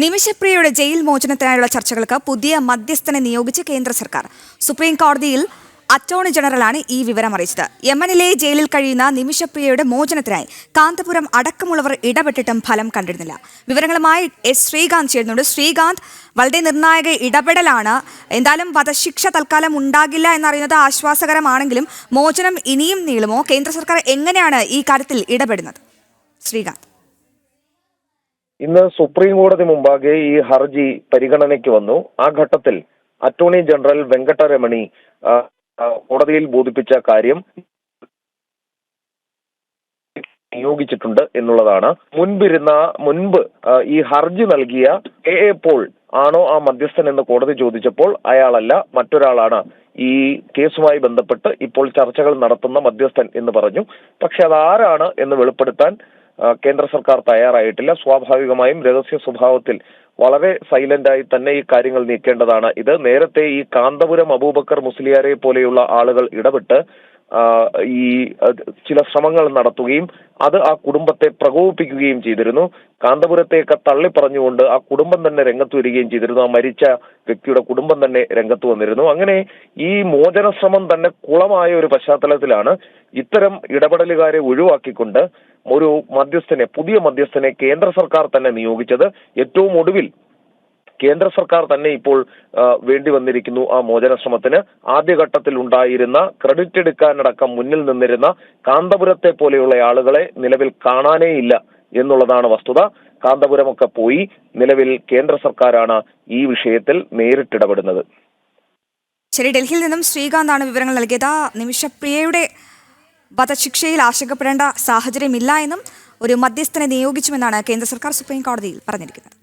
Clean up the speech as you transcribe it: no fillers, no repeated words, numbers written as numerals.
നിമിഷപ്രിയയുടെ ജയിൽ മോചനത്തിനായുള്ള ചർച്ചകൾക്ക് പുതിയ മധ്യസ്ഥനെ നിയോഗിച്ച് കേന്ദ്ര സർക്കാർ. സുപ്രീം കോടതിയിൽ അറ്റോർണി ജനറലാണ് ഈ വിവരം അറിയിച്ചത്. യമനിലെ ജയിലിൽ കഴിയുന്ന നിമിഷപ്രിയയുടെ മോചനത്തിനായി കാന്തപുരം അടക്കമുള്ളവർ ഇടപെട്ടിട്ടും ഫലം കണ്ടിരുന്നില്ല. വിവരങ്ങളുമായി എസ് ശ്രീകാന്ത് ചേരുന്നുണ്ട്. ശ്രീകാന്ത്, വളരെ നിർണായക ഇടപെടലാണ്. എന്തായാലും വധശിക്ഷ തൽക്കാലം ഉണ്ടാകില്ല എന്നറിയുന്നത് ആശ്വാസകരമാണെങ്കിലും മോചനം ഇനിയും നീളുമോ? കേന്ദ്ര സർക്കാർ എങ്ങനെയാണ് ഈ കാര്യത്തിൽ ഇടപെടുന്നത്? ശ്രീകാന്ത്, ഇന്ന് സുപ്രീം കോടതി മുമ്പാകെ ഈ ഹർജി പരിഗണനയ്ക്ക് വന്നു. ആ ഘട്ടത്തിൽ അറ്റോർണി ജനറൽ വെങ്കട്ടരമണി കോടതിയിൽ ബോധിപ്പിച്ച കാര്യം നിയോഗിച്ചിട്ടുണ്ട് എന്നുള്ളതാണ്. മുൻപ് ഈ ഹർജി നൽകിയ എ പോൾ ആണോ ആ മധ്യസ്ഥൻ എന്ന് കോടതി ചോദിച്ചപ്പോൾ അയാളല്ല, മറ്റൊരാളാണ് ഈ കേസുമായി ബന്ധപ്പെട്ട് ഇപ്പോൾ ചർച്ചകൾ നടത്തുന്ന മധ്യസ്ഥൻ എന്ന് പറഞ്ഞു. പക്ഷെ അതാരാണ് എന്ന് വെളിപ്പെടുത്താൻ കേന്ദ്ര സർക്കാർ തയ്യാറായിട്ടില്ല. സ്വാഭാവികമായും രഹസ്യ സ്വഭാവത്തിൽ വളരെ സൈലന്റായി തന്നെ ഈ കാര്യങ്ങൾ നീക്കേണ്ടതാണ്. ഇത് നേരത്തെ ഈ കാന്തപുരം അബൂബക്കർ മുസ്ലിയാരെ പോലെയുള്ള ആളുകൾ ഇടപെട്ട് ഈ ചില ശ്രമങ്ങൾ നടത്തുകയും അത് ആ കുടുംബത്തെ പ്രകോപിപ്പിക്കുകയും ചെയ്തിരുന്നു. കാന്തപുരത്തെയൊക്കെ തള്ളിപ്പറഞ്ഞുകൊണ്ട് ആ കുടുംബം തന്നെ രംഗത്ത് വരികയും ചെയ്തിരുന്നു. ആ മരിച്ച വ്യക്തിയുടെ കുടുംബം തന്നെ രംഗത്ത് വന്നിരുന്നു. അങ്ങനെ ഈ മോചന ശ്രമം തന്നെ കുളമായ ഒരു പശ്ചാത്തലത്തിലാണ് ഇത്തരം ഇടപെടലുകാരെ ഒഴിവാക്കിക്കൊണ്ട് ഒരു പുതിയ മധ്യസ്ഥനെ കേന്ദ്ര സർക്കാർ തന്നെ നിയോഗിച്ചത്. ഏറ്റവും ഒടുവിൽ കേന്ദ്ര സർക്കാർ തന്നെ ഇപ്പോൾ വേണ്ടി വന്നിരിക്കുന്നു ആ മോചന ശ്രമത്തിന്. ആദ്യഘട്ടത്തിൽ ഉണ്ടായിരുന്ന ക്രെഡിറ്റ് എടുക്കാനടക്കം മുന്നിൽ നിന്നിരുന്ന കാന്തപുരത്തെ പോലെയുള്ള ആളുകളെ നിലവിൽ കാണാനേ ഇല്ല എന്നുള്ളതാണ് വസ്തുത. കാന്തപുരമൊക്കെ പോയി. നിലവിൽ കേന്ദ്ര സർക്കാരാണ് ഈ വിഷയത്തിൽ നേരിട്ടിടപെടുന്നത്. ശരി, ഡൽഹിയിൽ നിന്നും ശ്രീകാന്താണ് വിവരങ്ങൾ നൽകിയത്. നിമിഷപ്രിയയുടെ വധശിക്ഷയിൽ ആശങ്കപ്പെടേണ്ട സാഹചര്യമില്ല എന്നും ഒരു മധ്യസ്ഥനെ നിയോഗിച്ചുമെന്നാണ് കേന്ദ്ര സർക്കാർ സുപ്രീം കോടതിയിൽ പറഞ്ഞിരിക്കുന്നത്.